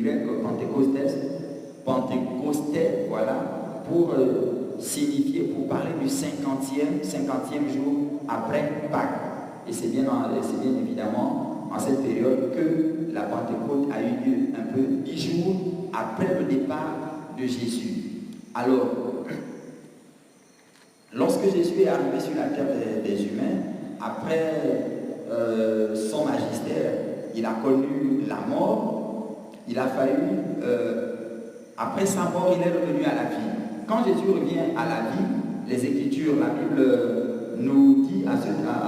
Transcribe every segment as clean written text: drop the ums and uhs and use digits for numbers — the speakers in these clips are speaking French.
grec Pentecostais, voilà, pour signifier, pour parler du 50e jour après Pâques. Et c'est bien évidemment en cette période que la Pentecôte a eu lieu un peu 10 jours après le départ de Jésus. Alors, lorsque Jésus est arrivé sur la terre des humains, après son magistère, il a connu la mort, il a fallu, après sa mort, il est revenu à la vie. Quand Jésus revient à la vie, les Écritures, la Bible nous dit à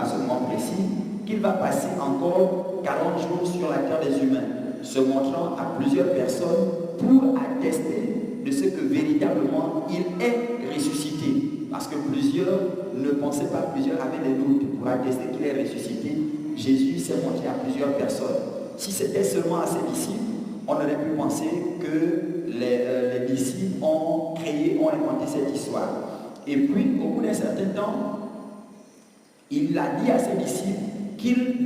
ce moment précis qu'il va passer encore 40 jours sur la terre des humains, se montrant à plusieurs personnes pour attester de ce que véritablement il est ressuscité. Parce que plusieurs ne pensaient pas, plusieurs avaient des doutes pour attester qu'il est ressuscité. Jésus s'est montré à plusieurs personnes. Si c'était seulement à ses disciples, on aurait pu penser que les disciples ont inventé cette histoire. Et puis, au bout d'un certain temps, il a dit à ses disciples qu'il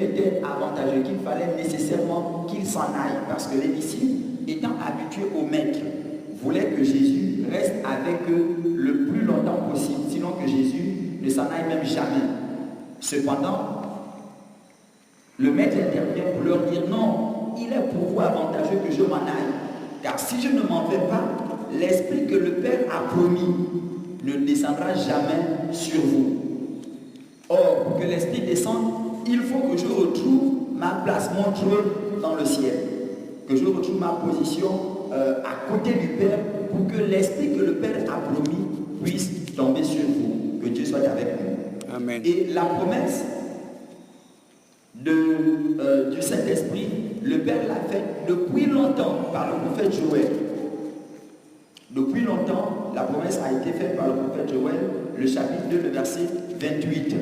était avantageux, qu'il fallait nécessairement qu'ils s'en aillent. Parce que les disciples, étant habitués au maître, voulaient que Jésus reste avec eux le plus longtemps possible, sinon que Jésus ne s'en aille même jamais. Cependant, le maître intervient pour leur dire non, il est pour vous avantageux que je m'en aille. Car si je ne m'en vais pas, l'esprit que le Père a promis ne descendra jamais sur vous. Or, pour que l'esprit descende, il faut que je retrouve ma place, mon trône dans le ciel. Que je retrouve ma position à côté du Père pour que l'esprit que le Père a promis puisse tomber sur vous. Que Dieu soit avec nous. Amen. Et la promesse du Saint-Esprit, le Père l'a faite depuis longtemps par le prophète Joël. Depuis longtemps, la promesse a été faite par le prophète Joël, le chapitre 2, le verset 28.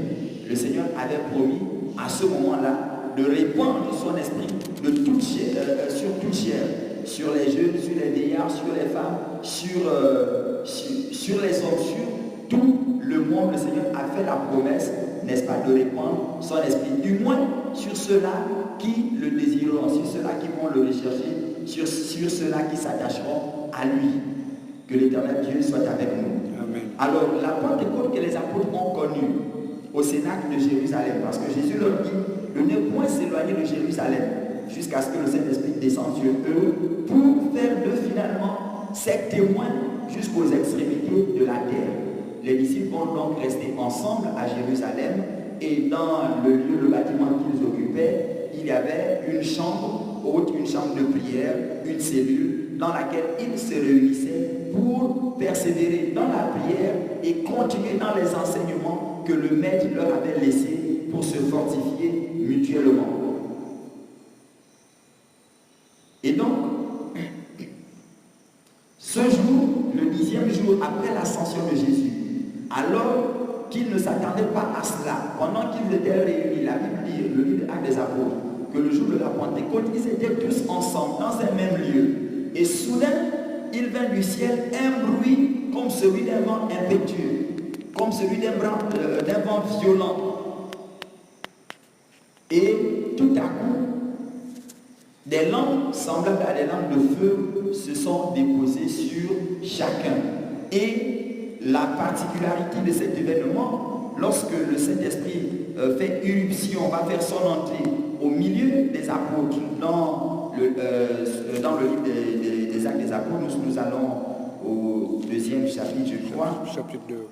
Le Seigneur avait promis à ce moment-là de répandre son esprit de toute chair, sur toute chair, sur les jeunes, sur les vieillards, sur les femmes, sur les hommes, sur tout le monde. Le Seigneur a fait la promesse, n'est-ce pas, de répandre son esprit, du moins sur ceux-là qui le désireront, sur ceux-là qui vont le rechercher, sur ceux-là qui s'attacheront à lui. Que l'Éternel Dieu soit avec nous. Amen. Alors, la Pentecôte que les apôtres ont connue au Cénacle de Jérusalem, parce que Jésus leur dit de ne point s'éloigner de Jérusalem jusqu'à ce que le Saint-Esprit descende sur eux pour faire d'eux finalement ses témoins jusqu'aux extrémités de la terre. Les disciples vont donc rester ensemble à Jérusalem et dans le bâtiment qu'ils occupaient, il y avait une chambre haute, une chambre de prière, une cellule dans laquelle ils se réunissaient pour persévérer dans la prière et continuer dans les enseignements que le Maître leur avait laissés pour se fortifier mutuellement. Et donc, ce jour, le 10e jour après l'ascension de Jésus, alors qu'ils ne s'attendaient pas à cela, pendant qu'ils étaient réunis, la Bible dit, le livre des Actes des Apôtres, que le jour de la Pentecôte, ils étaient tous ensemble dans un même lieu. Et soudain, il vint du ciel un bruit comme celui d'un vent impétueux, comme celui d'un vent violent. Et tout à coup, des langues semblables à des langues de feu se sont déposées sur chacun. Et la particularité de cet événement, lorsque le Saint-Esprit fait irruption, va faire son entrée au milieu des apôtres, dans le livre des Actes des Apôtres, nous allons au 2e chapitre, je crois. Chapitre 2.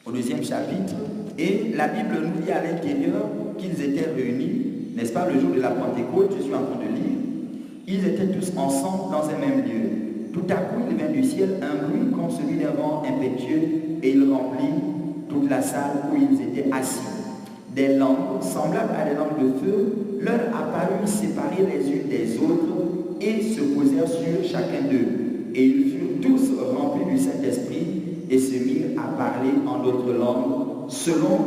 Au 2e chapitre, et la Bible nous dit à l'intérieur qu'ils étaient réunis, n'est-ce pas, le jour de la Pentecôte, je suis en train de lire, ils étaient tous ensemble dans un même lieu. Tout à coup, il vint du ciel un bruit comme celui d'un vent impétueux, et il remplit toute la salle où ils étaient assis. Des langues, semblables à des langues de feu, leur apparurent séparées les unes des autres et se posèrent sur chacun d'eux. Et ils furent tous remplis du Saint-Esprit et se mirent à parler en d'autres langues, selon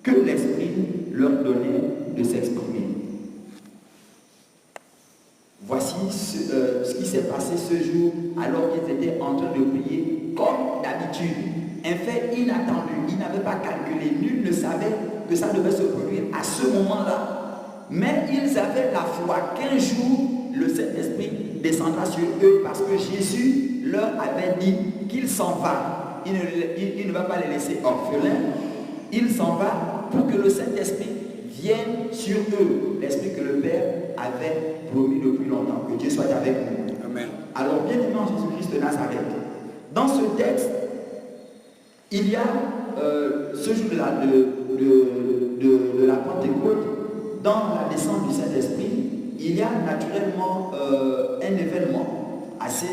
que l'Esprit leur donnait de s'exprimer. Voici ce qui s'est passé ce jour alors qu'ils étaient en train de prier comme d'habitude. Un fait inattendu, ils n'avaient pas calculé, nul ne savait que ça devait se produire à ce moment-là. mais ils avaient la foi qu'un jour le Saint-Esprit descendra sur eux parce que Jésus leur avait dit qu'il s'en va. Il ne va pas les laisser orphelins. Il s'en va pour que le Saint-Esprit vienne sur eux. L'Esprit que le Père avait promis depuis longtemps. Que Dieu soit avec nous. Amen. Alors, bien aimé en Jésus-Christ de Nazareth, dans ce texte, il y a ce jour-là de la Pentecôte, dans la descente du Saint-Esprit, il y a naturellement un événement assez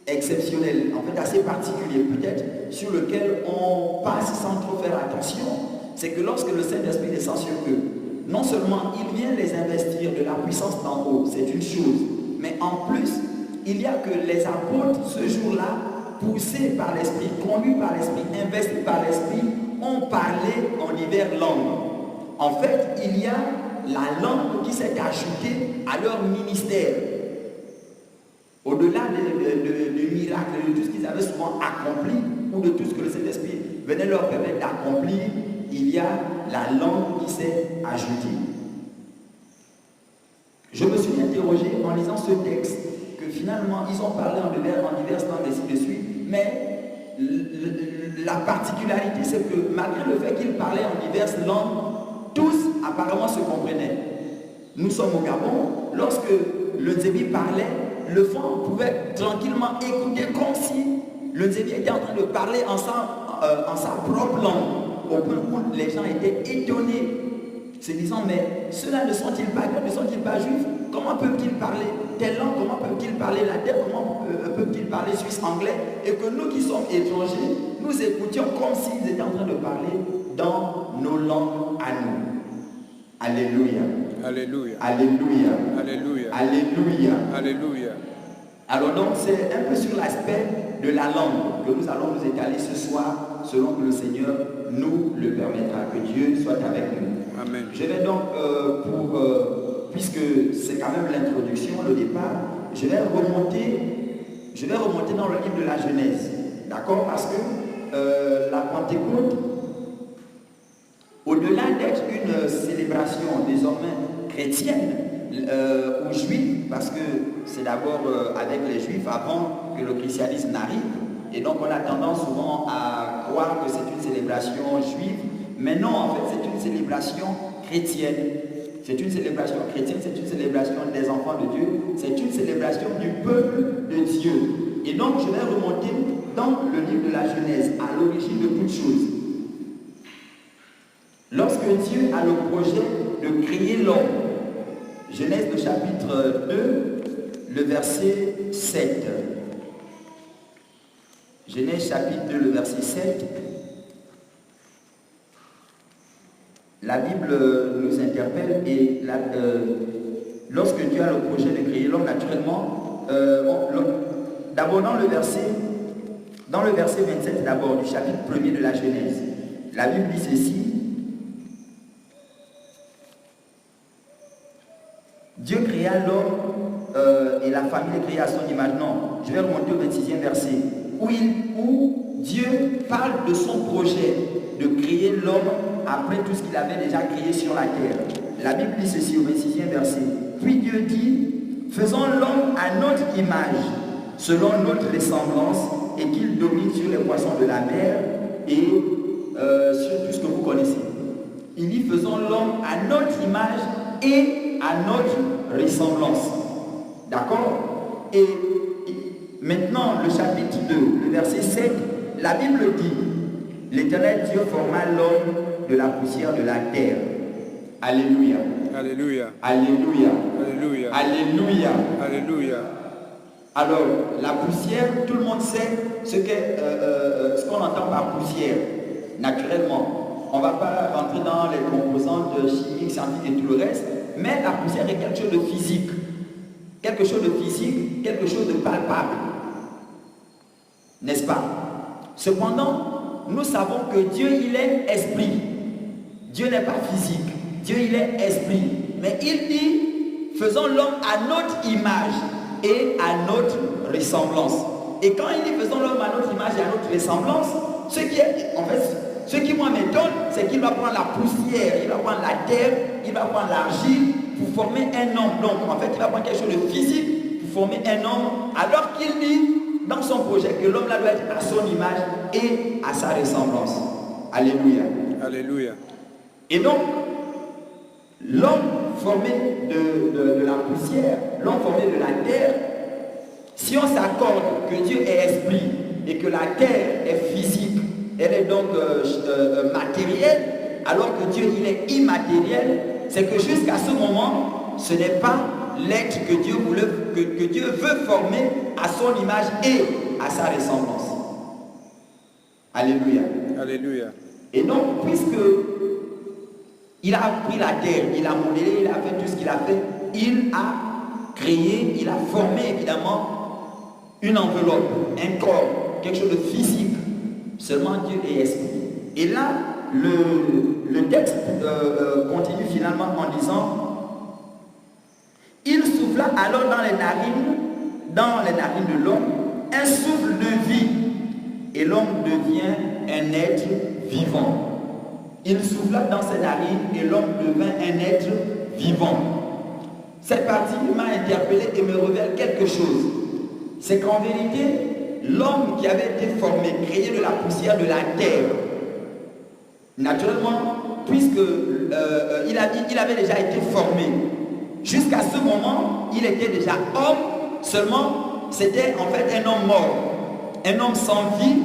exceptionnel, en fait assez particulier peut-être, sur lequel on passe sans trop faire attention. C'est que lorsque le Saint-Esprit descend sur eux, non seulement il vient les investir de la puissance d'en haut, c'est une chose, mais en plus, il y a que les apôtres ce jour-là, poussés par l'Esprit, conduits par l'Esprit, investis par l'Esprit, ont parlé en diverses langues. En fait, il y a la langue qui s'est ajoutée à leur ministère. Au-delà du miracle, de tout ce qu'ils avaient souvent accompli, ou de tout ce que le Saint-Esprit venait leur permettre d'accomplir, il y a la langue qui s'est ajoutée. Je me suis interrogé en lisant ce texte, que finalement, ils ont parlé en diverses langues, ainsi de suite, mais la particularité, c'est que malgré le fait qu'ils parlaient en diverses langues, tous apparemment se comprenaient. Nous sommes au Gabon, lorsque le Nzébi parlait, le fond pouvait tranquillement écouter comme si le Nzébi était en train de parler en sa propre langue, au point où les gens étaient étonnés, se disant, mais ceux-là ne sont-ils pas juifs? Comment peuvent-ils parler telle langue? Comment peuvent-ils parler latin? Comment peuvent-ils parler suisse, anglais? Et que nous qui sommes étrangers, nous écoutions comme s'ils étaient en train de parler dans nos langues à nous. Alléluia. Alléluia. Alléluia. Alléluia. Alléluia. Alléluia. Alors donc c'est un peu sur l'aspect de la langue que nous allons nous étaler ce soir, selon que le Seigneur nous le permettra. Que Dieu soit avec nous. Amen. Je vais donc, puisque c'est quand même l'introduction, le départ, je vais remonter dans le livre de la Genèse. D'accord? Parce que la Pentecôte, au-delà d'être une célébration désormais chrétienne ou juive, parce que c'est d'abord avec les juifs avant que le christianisme n'arrive, et donc on a tendance souvent à croire que c'est une célébration juive, mais non, en fait c'est une célébration chrétienne. C'est une célébration chrétienne, c'est une célébration des enfants de Dieu, c'est une célébration du peuple de Dieu. Et donc je vais remonter dans le livre de la Genèse, à l'origine de toutes choses. Lorsque Dieu a le projet de créer l'homme, Genèse le chapitre 2, le verset 7. Genèse chapitre 2, le verset 7. La Bible nous interpelle et lorsque Dieu a le projet de créer l'homme, naturellement, d'abord dans le verset 27 d'abord du chapitre 1er de la Genèse, la Bible dit ceci. Dieu créa l'homme et la famille est créée à son image. Non, je vais remonter au 26e verset, où Dieu parle de son projet de créer l'homme après tout ce qu'il avait déjà créé sur la terre. La Bible dit ceci au 26e verset. Puis Dieu dit, faisons l'homme à notre image, selon notre ressemblance, et qu'il domine sur les poissons de la mer et sur tout ce que vous connaissez. Il dit, faisons l'homme à notre image et à notre ressemblance. D'accord? Et maintenant, le chapitre 2, le verset 7, la Bible dit, l'Éternel Dieu forma l'homme de la poussière de la terre. Alléluia. Alléluia. Alléluia. Alléluia. Alléluia. Alléluia. Alors, la poussière, tout le monde sait ce qu'on entend par poussière, naturellement. On ne va pas rentrer dans les composantes chimiques, scientifiques et tout le reste, mais la poussière est quelque chose de physique. Quelque chose de physique, quelque chose de palpable. N'est-ce pas? Cependant, nous savons que Dieu, il est esprit. Dieu n'est pas physique. Dieu, il est esprit. Mais il dit, faisons l'homme à notre image et à notre ressemblance. Et quand il dit, faisons l'homme à notre image et à notre ressemblance, ce qui est, en fait, Ce qui moi m'étonne, c'est qu'il va prendre la poussière, il va prendre la terre, il va prendre l'argile pour former un homme. Donc en fait, il va prendre quelque chose de physique pour former un homme, alors qu'il dit dans son projet que l'homme là doit être à son image et à sa ressemblance. Alléluia. Alléluia. Et donc, l'homme formé de la poussière, l'homme formé de la terre, si on s'accorde que Dieu est esprit et que la terre est physique, elle est donc matérielle, alors que Dieu il est immatériel, c'est que jusqu'à ce moment, ce n'est pas l'être que Dieu veut former à son image et à sa ressemblance. Alléluia. Alléluia. Et donc, puisque il a pris la terre, il a modélé, il a fait tout ce qu'il a fait, il a créé, il a formé évidemment une enveloppe, un corps, quelque chose de physique. Seulement Dieu est esprit. Et là, le texte continue finalement en disant: il souffla alors dans les narines de l'homme un souffle de vie, et l'homme devient un être vivant. Il souffla dans ses narines et l'homme devint un être vivant. Cette partie m'a interpellé et me révèle quelque chose. C'est qu'en vérité, l'homme qui avait été formé, créé de la poussière de la terre, naturellement, puisque il avait déjà été formé, jusqu'à ce moment, il était déjà homme, seulement c'était en fait un homme mort, un homme sans vie,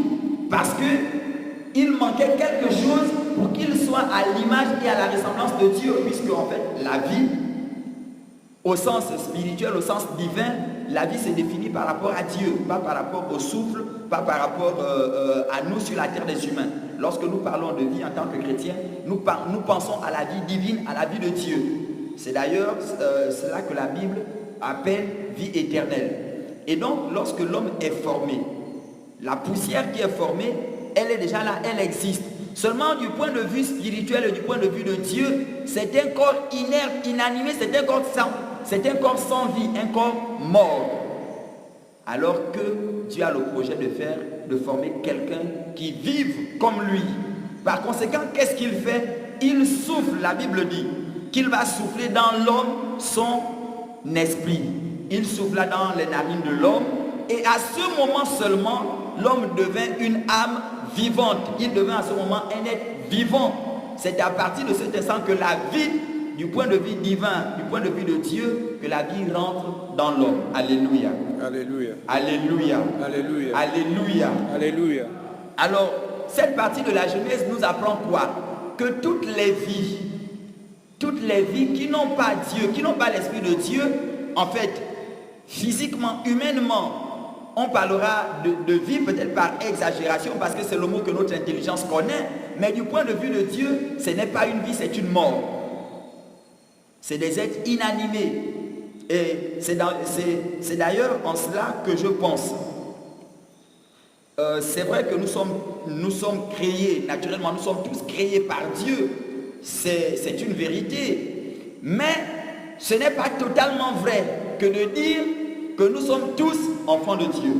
parce qu'il manquait quelque chose pour qu'il soit à l'image et à la ressemblance de Dieu, puisque en fait la vie, au sens spirituel, au sens divin, la vie se définit par rapport à Dieu, pas par rapport au souffle, pas par rapport à nous sur la terre des humains. Lorsque nous parlons de vie en tant que chrétiens, nous pensons à la vie divine, à la vie de Dieu. C'est d'ailleurs cela que la Bible appelle vie éternelle. Et donc, lorsque l'homme est formé, la poussière qui est formée, elle est déjà là, elle existe. Seulement du point de vue spirituel et du point de vue de Dieu, c'est un corps inerte, inanimé, c'est un corps sans vie, un corps mort. Alors que Dieu a le projet de former quelqu'un qui vive comme lui. Par conséquent, qu'est-ce qu'il fait? Il souffle, la Bible dit, qu'il va souffler dans l'homme son esprit. Il souffla dans les narines de l'homme et à ce moment seulement, l'homme devint une âme vivante. Il devint à ce moment un être vivant. C'est à partir de cet instant que la vie, du point de vue divin, du point de vue de Dieu, que la vie rentre dans l'homme. Alléluia. Alléluia. Alléluia. Alléluia. Alléluia. Alléluia. Alors, cette partie de la Genèse nous apprend quoi? Que toutes les vies qui n'ont pas Dieu, qui n'ont pas l'Esprit de Dieu, en fait, physiquement, humainement, on parlera de vie peut-être par exagération parce que c'est le mot que notre intelligence connaît, mais du point de vue de Dieu, ce n'est pas une vie, c'est une mort. C'est des êtres inanimés. Et c'est d'ailleurs en cela que je pense. C'est vrai que nous sommes créés, naturellement, nous sommes tous créés par Dieu. C'est une vérité. Mais ce n'est pas totalement vrai que de dire que nous sommes tous enfants de Dieu.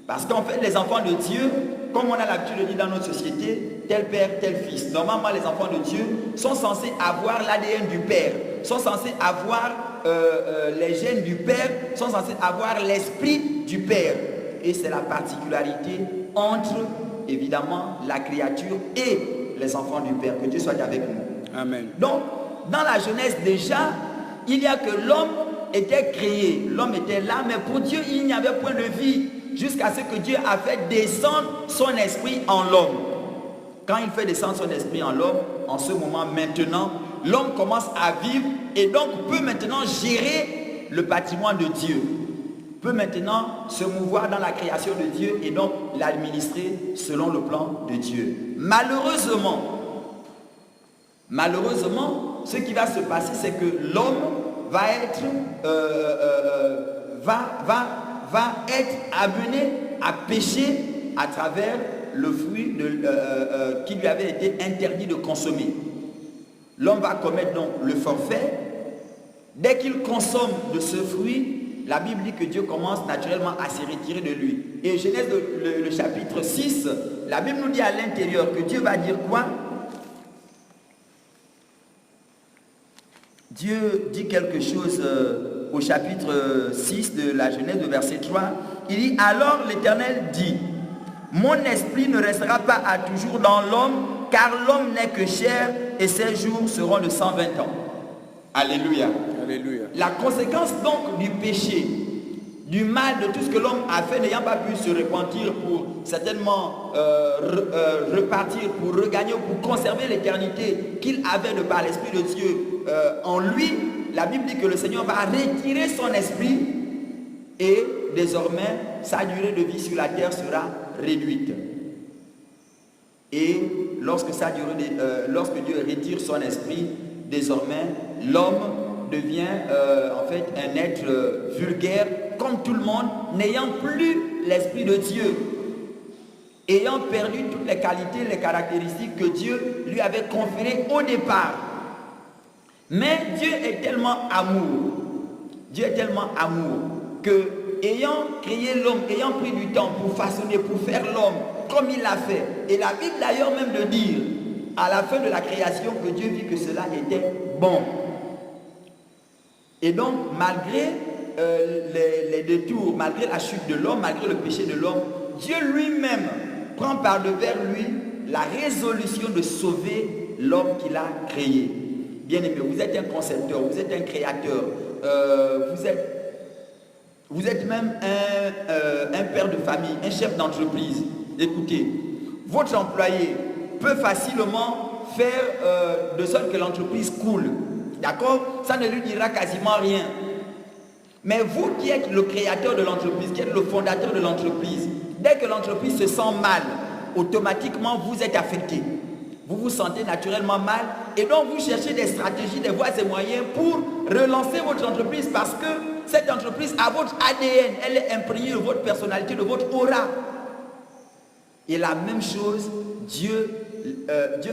Parce qu'en fait, les enfants de Dieu, comme on a l'habitude de dire dans notre société, tel père, tel fils. Normalement, les enfants de Dieu sont censés avoir l'ADN du père, sont censés avoir les gènes du père, sont censés avoir l'esprit du père. Et c'est la particularité entre, évidemment, la créature et les enfants du père. Que Dieu soit avec nous. Amen. Donc, dans la Genèse déjà, il y a que l'homme était créé, l'homme était là, mais pour Dieu, il n'y avait point de vie, jusqu'à ce que Dieu a fait descendre son esprit en l'homme. Quand il fait descendre son esprit en l'homme, en ce moment maintenant, l'homme commence à vivre et donc peut maintenant gérer le patrimoine de Dieu, peut maintenant se mouvoir dans la création de Dieu et donc l'administrer selon le plan de Dieu. Malheureusement, ce qui va se passer, c'est que l'homme va être amené à pécher à travers le fruit qui lui avait été interdit de consommer. L'homme va commettre donc le forfait. Dès qu'il consomme de ce fruit, la Bible dit que Dieu commence naturellement à se retirer de lui. Et Genèse le chapitre 6, la Bible nous dit à l'intérieur que Dieu va dire quoi? Dieu dit quelque chose au chapitre 6 de la Genèse, de verset 3. Il dit, alors l'Éternel dit, mon esprit ne restera pas à toujours dans l'homme, car l'homme n'est que chair et ses jours seront de 120 ans. Alléluia. Alléluia. La conséquence donc du péché, du mal, de tout ce que l'homme a fait, n'ayant pas pu se repentir pour certainement repartir, pour regagner, pour conserver l'éternité qu'il avait de par l'Esprit de Dieu en lui, la Bible dit que le Seigneur va retirer son esprit et désormais sa durée de vie sur la terre sera réduite. Et lorsque Dieu retire son esprit, désormais l'homme devient en fait un être vulgaire comme tout le monde, n'ayant plus l'Esprit de Dieu, ayant perdu toutes les qualités, les caractéristiques que Dieu lui avait conférées au départ. Mais Dieu est tellement amour, que ayant créé l'homme, ayant pris du temps pour façonner, pour faire l'homme comme il l'a fait, et la Bible d'ailleurs même de dire à la fin de la création que Dieu vit que cela était bon. Et donc malgré les détours, malgré la chute de l'homme, malgré le péché de l'homme, Dieu lui-même prend par devers lui la résolution de sauver l'homme qu'il a créé. Bien-aimé, vous êtes un concepteur, vous êtes un créateur, vous êtes même un père de famille, un chef d'entreprise. Écoutez, votre employé peut facilement faire de sorte que l'entreprise coule. D'accord? Ça ne lui dira quasiment rien. Mais vous qui êtes le créateur de l'entreprise, qui êtes le fondateur de l'entreprise, dès que l'entreprise se sent mal, automatiquement vous êtes affecté. Vous vous sentez naturellement mal et donc vous cherchez des stratégies, des voies et moyens pour relancer votre entreprise parce que cette entreprise a votre ADN, elle est imprégnée de votre personnalité, de votre aura. Et la même chose, Dieu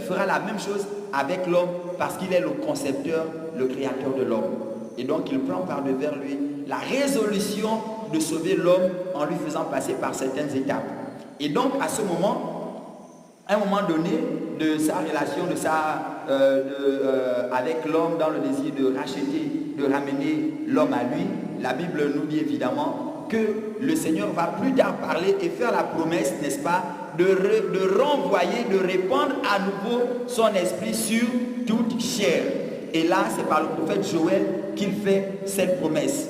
fera la même chose avec l'homme parce qu'il est le concepteur, le créateur de l'homme. Et donc il prend par devers lui la résolution de sauver l'homme en lui faisant passer par certaines étapes. Et donc à ce moment, à un moment donné de sa relation avec l'homme dans le désir de racheter, de ramener l'homme à lui, la Bible nous dit évidemment que le Seigneur va plus tard parler et faire la promesse, n'est-ce pas, de renvoyer, de répandre à nouveau son esprit sur toute chair. Et là, c'est par le prophète Joël qu'il fait cette promesse.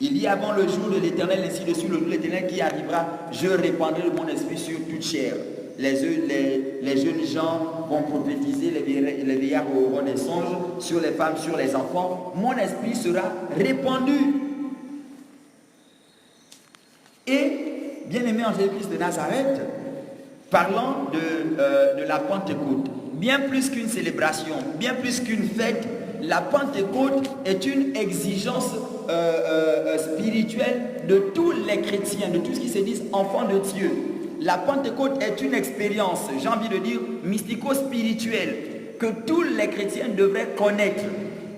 Il dit avant le jour de l'Éternel, ainsi de suite, le jour de l'Éternel qui arrivera, je répandrai mon esprit sur toute chair. Les jeunes gens vont prophétiser, les vieillards auront des songes, sur les femmes, sur les enfants. Mon esprit sera répandu. Et, bien-aimé en Jésus-Christ de Nazareth, parlant de la Pentecôte, bien plus qu'une célébration, bien plus qu'une fête, la Pentecôte est une exigence spirituelle de tous les chrétiens, de tous ceux qui se disent enfants de Dieu. La Pentecôte est une expérience, j'ai envie de dire, mystico-spirituelle, que tous les chrétiens devraient connaître.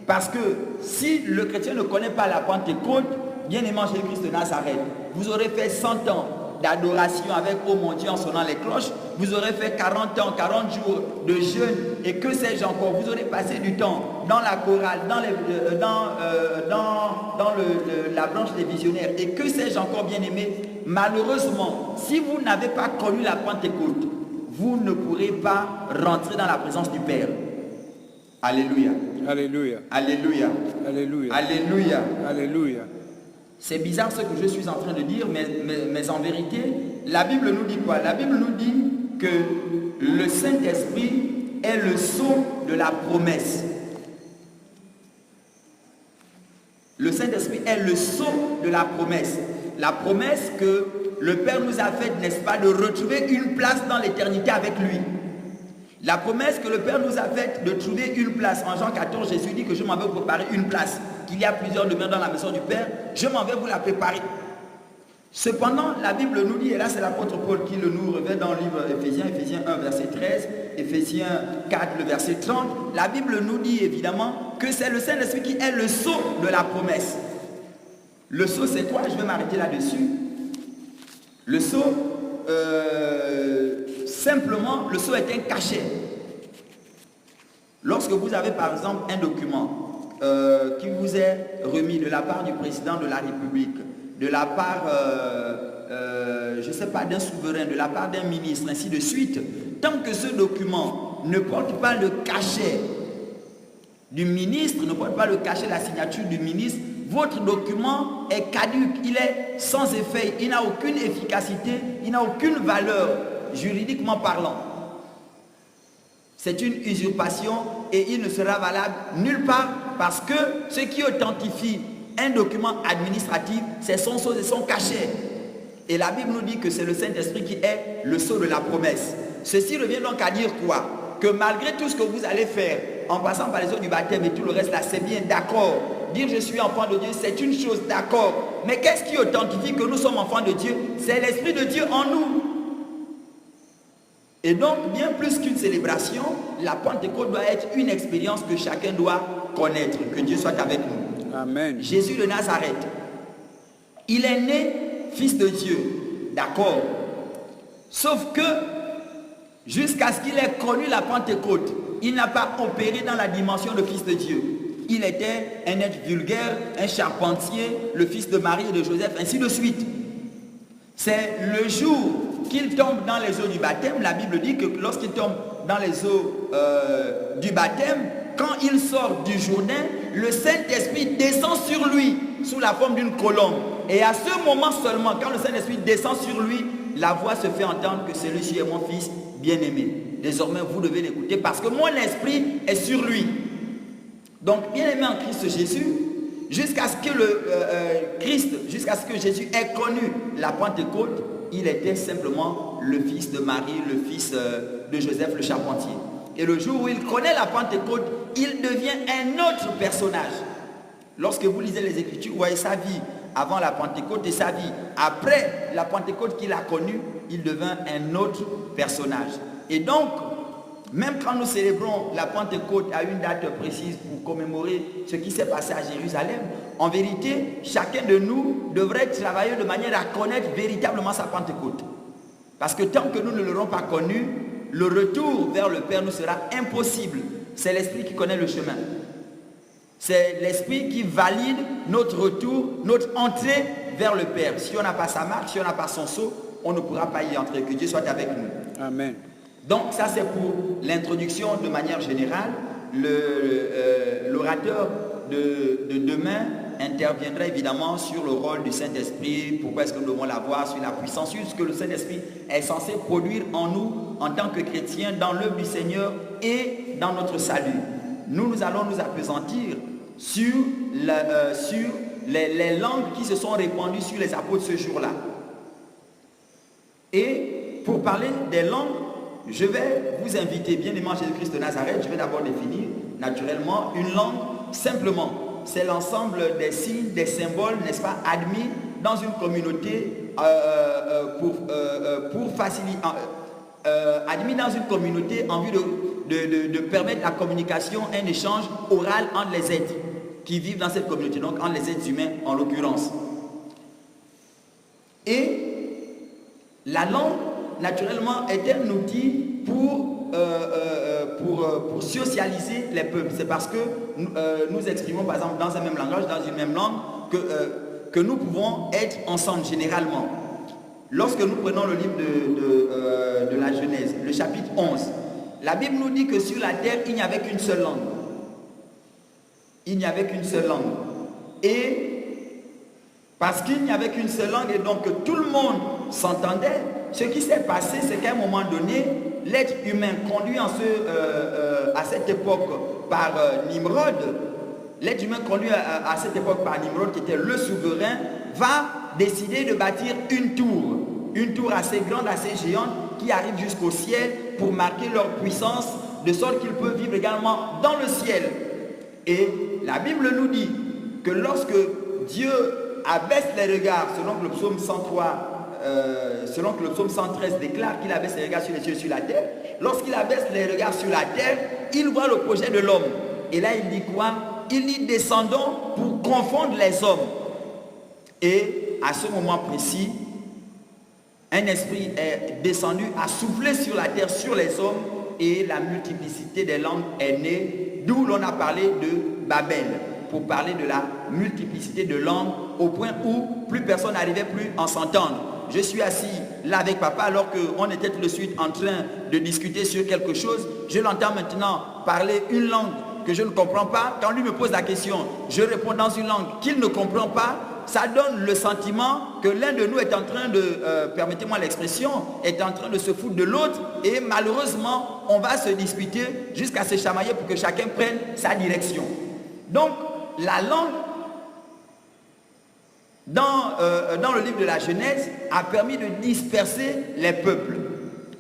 Parce que si le chrétien ne connaît pas la Pentecôte, bien-aimé en Jésus-Christ de Nazareth, vous aurez fait 100 ans d'adoration avec oh mon Dieu en sonnant les cloches, vous aurez fait 40 ans, 40 jours de jeûne et que sais-je encore, vous aurez passé du temps dans la chorale, dans la branche des visionnaires et que sais-je encore bien aimé. Malheureusement, si vous n'avez pas connu la Pentecôte, vous ne pourrez pas rentrer dans la présence du Père. Alléluia. Alléluia. Alléluia. Alléluia. Alléluia. Alléluia. C'est bizarre ce que je suis en train de dire, mais en vérité, la Bible nous dit quoi? La Bible nous dit que le Saint-Esprit est le sceau de la promesse. Le Saint-Esprit est le sceau de la promesse. La promesse que le Père nous a faite, n'est-ce pas, de retrouver une place dans l'éternité avec lui. La promesse que le Père nous a faite de trouver une place. En Jean 14, Jésus dit que je m'en vais vous préparer une place. Qu'il y a plusieurs demeures dans la maison du Père. Je m'en vais vous la préparer. Cependant, la Bible nous dit, et là c'est l'apôtre Paul qui le nous revêt dans le livre Éphésiens 1, verset 13, Éphésiens 4, le verset 30. La Bible nous dit évidemment que c'est le Saint-Esprit qui est le sceau de la promesse. Le sceau, c'est quoi? Je vais m'arrêter là-dessus. Le sceau, simplement, le sceau est un cachet. Lorsque vous avez par exemple un document qui vous est remis de la part du président de la République, de la part, je ne sais pas, d'un souverain, de la part d'un ministre, ainsi de suite, tant que ce document ne porte pas le cachet du ministre, ne porte pas le cachet de la signature du ministre, votre document est caduc, il est sans effet, il n'a aucune efficacité, il n'a aucune valeur, juridiquement parlant. C'est une usurpation et il ne sera valable nulle part parce que ce qui authentifie un document administratif, c'est son sceau et son cachet. Et la Bible nous dit que c'est le Saint-Esprit qui est le sceau de la promesse. Ceci revient donc à dire quoi? Que malgré tout ce que vous allez faire, en passant par les eaux du baptême et tout le reste là, c'est bien, d'accord. Dire je suis enfant de Dieu, c'est une chose, d'accord. Mais qu'est-ce qui authentifie que nous sommes enfants de Dieu? C'est l'Esprit de Dieu en nous. Et donc, bien plus qu'une célébration, la Pentecôte doit être une expérience que chacun doit connaître. Que Dieu soit avec nous. Amen. Jésus de Nazareth, il est né fils de Dieu, d'accord. Sauf que, jusqu'à ce qu'il ait connu la Pentecôte, il n'a pas opéré dans la dimension de fils de Dieu. Il était un être vulgaire, un charpentier, le fils de Marie et de Joseph, ainsi de suite. C'est le jour qu'il tombe dans les eaux du baptême, la Bible dit que lorsqu'il tombe dans les eaux du baptême, quand il sort du Jourdain, le Saint-Esprit descend sur lui sous la forme d'une colombe. Et à ce moment seulement, quand le Saint-Esprit descend sur lui, la voix se fait entendre que celui-ci est mon fils bien-aimé. Désormais, vous devez l'écouter parce que mon esprit est sur lui. Donc, bien-aimé en Christ Jésus, jusqu'à ce que jusqu'à ce que Jésus ait connu la Pentecôte, il était simplement le fils de Marie, le fils de Joseph le charpentier. Et le jour où il connaît la Pentecôte, il devient un autre personnage. Lorsque vous lisez les Écritures, vous voyez sa vie avant la Pentecôte et sa vie après la Pentecôte qu'il a connue, il devint un autre personnage. Et donc, même quand nous célébrons la Pentecôte à une date précise pour commémorer ce qui s'est passé à Jérusalem, en vérité, chacun de nous devrait travailler de manière à connaître véritablement sa Pentecôte. Parce que tant que nous ne l'aurons pas connu, le retour vers le Père nous sera impossible. C'est l'Esprit qui connaît le chemin. C'est l'Esprit qui valide notre retour, notre entrée vers le Père. Si on n'a pas sa marque, si on n'a pas son sceau, on ne pourra pas y entrer. Que Dieu soit avec nous. Amen. Donc ça c'est pour l'introduction de manière générale. L'orateur de demain interviendra évidemment sur le rôle du Saint-Esprit, pourquoi est-ce que nous devons l'avoir, sur la puissance, sur ce que le Saint-Esprit est censé produire en nous en tant que chrétiens dans l'œuvre du Seigneur et dans notre salut. Nous allons nous appesantir sur les langues qui se sont répandues sur les apôtres ce jour-là. Et pour parler des langues, je vais vous inviter, bien-aimé Jésus-Christ de Nazareth, je vais d'abord définir naturellement une langue simplement. C'est l'ensemble des signes, des symboles, n'est-ce pas, admis dans une communauté admis dans une communauté en vue de permettre la communication, un échange oral entre les êtres qui vivent dans cette communauté, donc entre les êtres humains en l'occurrence. Et la langue, naturellement, est un outil pour socialiser les peuples. C'est parce que nous exprimons, par exemple, dans un même langage, dans une même langue, que nous pouvons être ensemble généralement. Lorsque nous prenons le livre de la Genèse, le chapitre 11, la Bible nous dit que sur la terre, il n'y avait qu'une seule langue. Il n'y avait qu'une seule langue. Et parce qu'il n'y avait qu'une seule langue et donc que tout le monde s'entendait, ce qui s'est passé, c'est qu'à un moment donné, l'être humain conduit à cette époque par Nimrod, l'être humain conduit à cette époque par Nimrod, qui était le souverain, va décider de bâtir une tour assez grande, assez géante, qui arrive jusqu'au ciel pour marquer leur puissance, de sorte qu'ils peuvent vivre également dans le ciel. Et la Bible nous dit que lorsque Dieu abaisse les regards, selon que le psaume 103, selon que le psaume 113 déclare qu'il abaisse les regards sur les cieux et sur la terre, lorsqu'il abaisse les regards sur la terre, il voit le projet de l'homme. Et là, il dit quoi? Il dit descendons pour confondre les hommes. Et à ce moment précis, un esprit est descendu, a soufflé sur la terre, sur les hommes, et la multiplicité des langues est née, d'où l'on a parlé de Babel, pour parler de la multiplicité de langues, au point où plus personne n'arrivait plus à s'entendre. Je suis assis là avec papa alors qu'on était tout de suite en train de discuter sur quelque chose. Je l'entends maintenant parler une langue que je ne comprends pas. Quand lui me pose la question, je réponds dans une langue qu'il ne comprend pas. Ça donne le sentiment que l'un de nous est en train de, permettez-moi l'expression, est en train de se foutre de l'autre, et malheureusement, on va se disputer jusqu'à se chamailler pour que chacun prenne sa direction. Donc, la langue, dans le livre de la Genèse, a permis de disperser les peuples,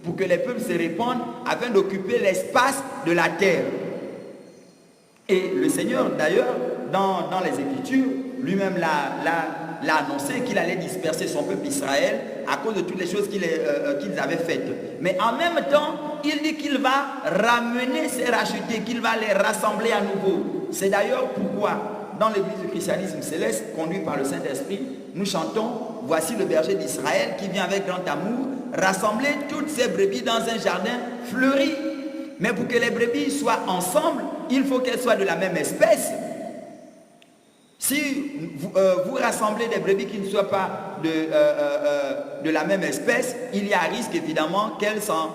pour que les peuples se répandent afin d'occuper l'espace de la terre. Et le Seigneur, d'ailleurs, dans les Écritures, lui-même l'a annoncé qu'il allait disperser son peuple Israël à cause de toutes les choses qu'ils avaient faites. Mais en même temps, il dit qu'il va ramener ses rachetés, qu'il va les rassembler à nouveau. C'est d'ailleurs pourquoi, dans l'église du christianisme céleste, conduit par le Saint-Esprit, nous chantons « Voici le berger d'Israël qui vient avec grand amour, rassembler toutes ses brebis dans un jardin fleuri. » Mais pour que les brebis soient ensemble, il faut qu'elles soient de la même espèce. Si vous rassemblez des brebis qui ne soient pas de la même espèce, il y a un risque évidemment qu'elles s'en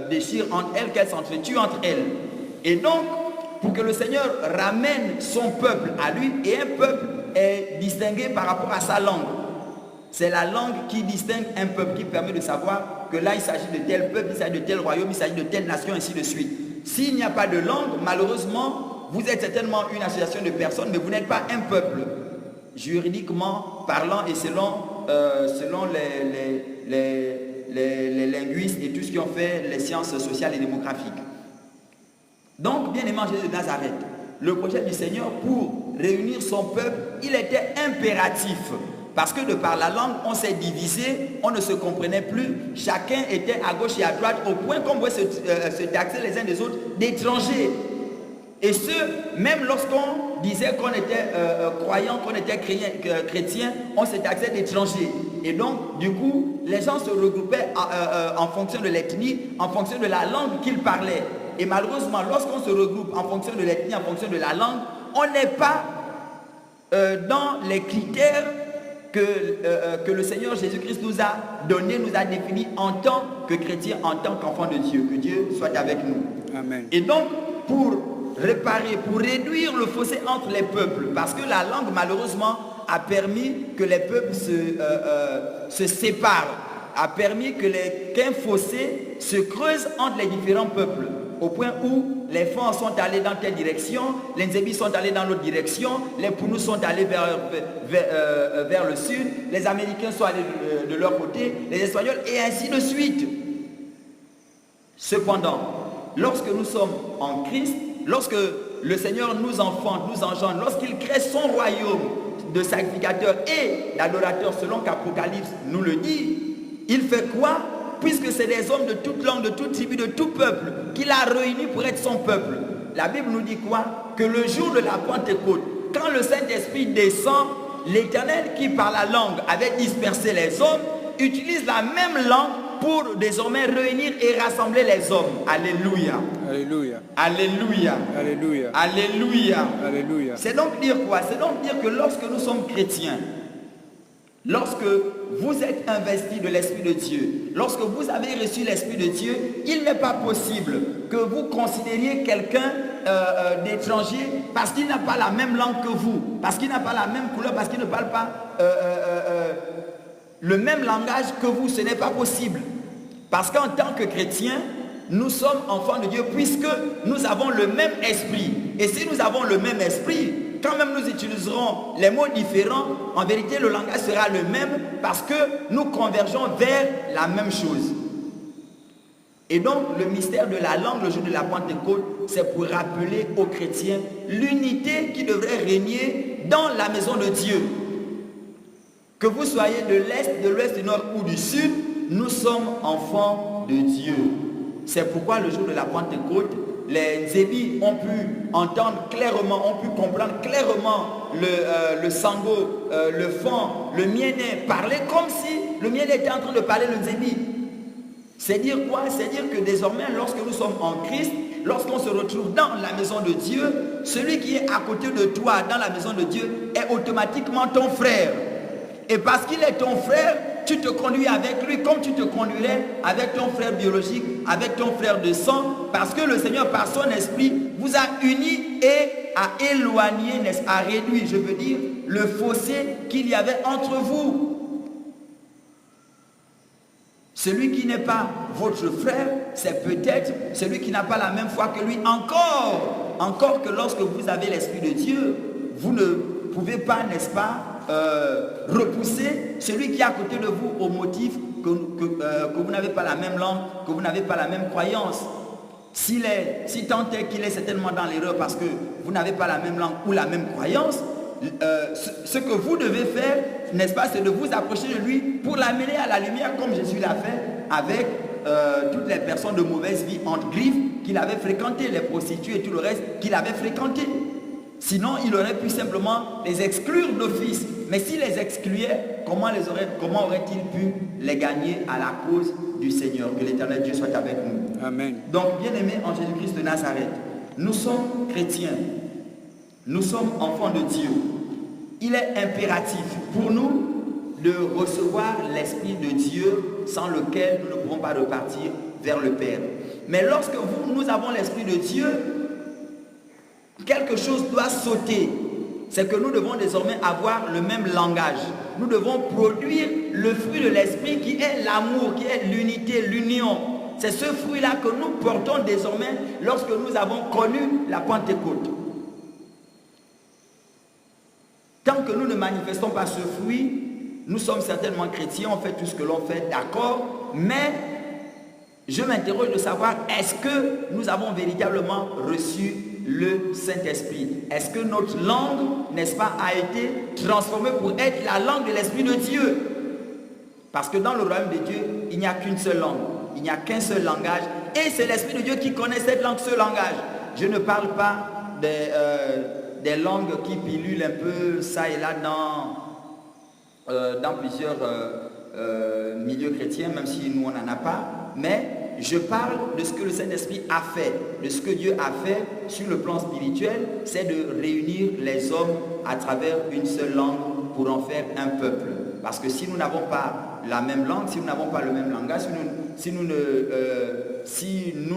déchirent entre elles, qu'elles s'entretuent entre elles. Et donc, pour que le Seigneur ramène son peuple à lui, et un peuple est distingué par rapport à sa langue. C'est la langue qui distingue un peuple, qui permet de savoir que là il s'agit de tel peuple, il s'agit de tel royaume, il s'agit de telle nation, ainsi de suite. S'il n'y a pas de langue, malheureusement, vous êtes certainement une association de personnes, mais vous n'êtes pas un peuple, juridiquement parlant et selon les linguistes et tout ce qui ont fait les sciences sociales et démographiques. Donc, bien-aimé Jésus de Nazareth, le projet du Seigneur pour réunir son peuple, il était impératif. Parce que de par la langue, on s'est divisé, on ne se comprenait plus, chacun était à gauche et à droite, au point qu'on pouvait se taxer les uns des autres d'étrangers. Et ce, même lorsqu'on disait qu'on était croyant, qu'on était chrétien, on se taxait d'étrangers. Et donc, du coup, les gens se regroupaient en fonction de l'ethnie, en fonction de la langue qu'ils parlaient. Et malheureusement, lorsqu'on se regroupe en fonction de l'ethnie, en fonction de la langue, on n'est pas dans les critères que le Seigneur Jésus-Christ nous a donné, nous a défini en tant que chrétiens, en tant qu'enfants de Dieu. Que Dieu soit avec nous. Amen. Et donc, pour réparer, pour réduire le fossé entre les peuples, parce que la langue, malheureusement, a permis que les peuples se séparent, a permis qu'un fossé se creuse entre les différents peuples, au point où les Francs sont allés dans telle direction, les Nzébis sont allés dans l'autre direction, les Pounous sont allés vers le sud, les Américains sont allés de leur côté, les Espagnols, et ainsi de suite. Cependant, lorsque nous sommes en Christ, lorsque le Seigneur nous enfante, nous engendre, lorsqu'il crée son royaume de sacrificateurs et d'adorateurs, selon qu'Apocalypse nous le dit, il fait quoi? Puisque c'est des hommes de toute langue, de toute tribu, de tout peuple, qu'il a réunis pour être son peuple. La Bible nous dit quoi? Que le jour de la Pentecôte, quand le Saint-Esprit descend, l'Éternel qui par la langue avait dispersé les hommes, utilise la même langue pour désormais réunir et rassembler les hommes. Alléluia. Alléluia. Alléluia. Alléluia. Alléluia. Alléluia. C'est donc dire quoi? C'est donc dire que lorsque nous sommes chrétiens, lorsque vous êtes investi de l'Esprit de Dieu, lorsque vous avez reçu l'Esprit de Dieu, il n'est pas possible que vous considériez quelqu'un d'étranger parce qu'il n'a pas la même langue que vous, parce qu'il n'a pas la même couleur, parce qu'il ne parle pas le même langage que vous. Ce n'est pas possible. Parce qu'en tant que chrétiens, nous sommes enfants de Dieu puisque nous avons le même esprit. Et si nous avons le même esprit, quand même nous utiliserons les mots différents, en vérité le langage sera le même parce que nous convergeons vers la même chose. Et donc le mystère de la langue, le jour de la Pentecôte, c'est pour rappeler aux chrétiens l'unité qui devrait régner dans la maison de Dieu. Que vous soyez de l'Est, de l'Ouest, du Nord ou du Sud, nous sommes enfants de Dieu. C'est pourquoi le jour de la Pentecôte, les zébis ont pu entendre clairement, ont pu comprendre clairement le sango, le fan, le miéné parler comme si le miéné était en train de parler le zébi. C'est dire quoi? C'est dire que désormais, lorsque nous sommes en Christ, lorsqu'on se retrouve dans la maison de Dieu, celui qui est à côté de toi dans la maison de Dieu est automatiquement ton frère. Et parce qu'il est ton frère, tu te conduis avec lui comme tu te conduirais avec ton frère biologique, avec ton frère de sang, parce que le Seigneur, par son esprit, vous a unis et a éloigné, a réduit, je veux dire, le fossé qu'il y avait entre vous. Celui qui n'est pas votre frère, c'est peut-être celui qui n'a pas la même foi que lui. Encore que lorsque vous avez l'Esprit de Dieu, vous ne pouvez pas, n'est-ce pas, repousser celui qui est à côté de vous au motif que vous n'avez pas la même langue, que vous n'avez pas la même croyance. Si tant est qu'il est certainement dans l'erreur parce que vous n'avez pas la même langue ou la même croyance, ce que vous devez faire, n'est-ce pas, c'est de vous approcher de lui pour l'amener à la lumière comme Jésus l'a fait avec toutes les personnes de mauvaise vie entre griffes qu'il avait fréquentées, les prostituées et tout le reste qu'il avait fréquenté. Sinon, il aurait pu simplement les exclure d'office. Mais s'il les excluait, comment aurait-il pu les gagner à la cause du Seigneur? Que l'Éternel Dieu soit avec nous. Amen. Donc, bien-aimés en Jésus-Christ de Nazareth, nous sommes chrétiens. Nous sommes enfants de Dieu. Il est impératif pour nous de recevoir l'Esprit de Dieu sans lequel nous ne pouvons pas repartir vers le Père. Mais lorsque nous avons l'Esprit de Dieu, quelque chose doit sauter. C'est que nous devons désormais avoir le même langage. Nous devons produire le fruit de l'Esprit qui est l'amour, qui est l'unité, l'union. C'est ce fruit-là que nous portons désormais lorsque nous avons connu la Pentecôte. Tant que nous ne manifestons pas ce fruit, nous sommes certainement chrétiens, on fait tout ce que l'on fait, d'accord, mais je m'interroge de savoir, est-ce que nous avons véritablement reçu le Saint-Esprit? Est-ce que notre langue, n'est-ce pas, a été transformée pour être la langue de l'Esprit de Dieu? Parce que dans le royaume de Dieu, il n'y a qu'une seule langue, il n'y a qu'un seul langage, et c'est l'Esprit de Dieu qui connaît cette langue, ce langage. Je ne parle pas des langues qui pilulent un peu ça et là dans plusieurs milieux chrétiens, même si nous on n'en a pas, mais je parle de ce que le Saint-Esprit a fait, de ce que Dieu a fait sur le plan spirituel, c'est de réunir les hommes à travers une seule langue pour en faire un peuple. Parce que si nous n'avons pas la même langue, si nous n'avons pas le même langage, si nous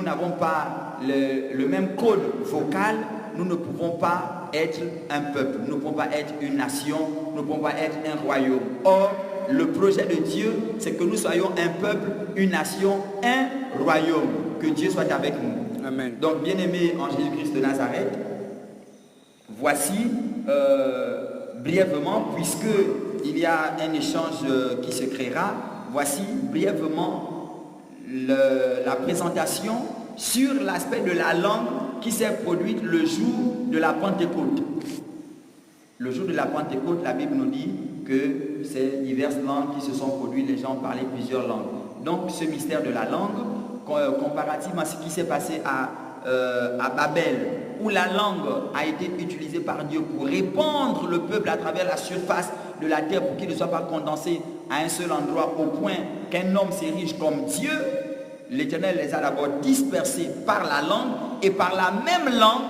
n'avons pas le même code vocal, nous ne pouvons pas être un peuple, nous ne pouvons pas être une nation, nous ne pouvons pas être un royaume. Or, le projet de Dieu, c'est que nous soyons un peuple, une nation, un royaume. Que Dieu soit avec nous. Amen. Donc, bien-aimés en Jésus-Christ de Nazareth, voici brièvement, puisqu'il y a un échange qui se créera, voici brièvement la présentation sur l'aspect de la langue qui s'est produite le jour de la Pentecôte. Le jour de la Pentecôte, la Bible nous dit que c'est diverses langues qui se sont produites, les gens parlaient plusieurs langues. Donc ce mystère de la langue, comparativement à ce qui s'est passé à Babel, où la langue a été utilisée par Dieu pour répandre le peuple à travers la surface de la terre pour qu'il ne soit pas condensé à un seul endroit au point qu'un homme s'érige comme Dieu, l'Éternel les a d'abord dispersés par la langue et par la même langue,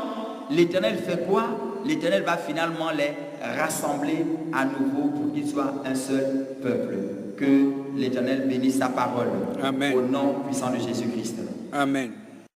l'Éternel fait quoi? L'Éternel va finalement les rassembler à nouveau pour qu'ils soient un seul peuple. Que l'Éternel bénisse sa parole. Amen. Au nom puissant de Jésus-Christ. Amen.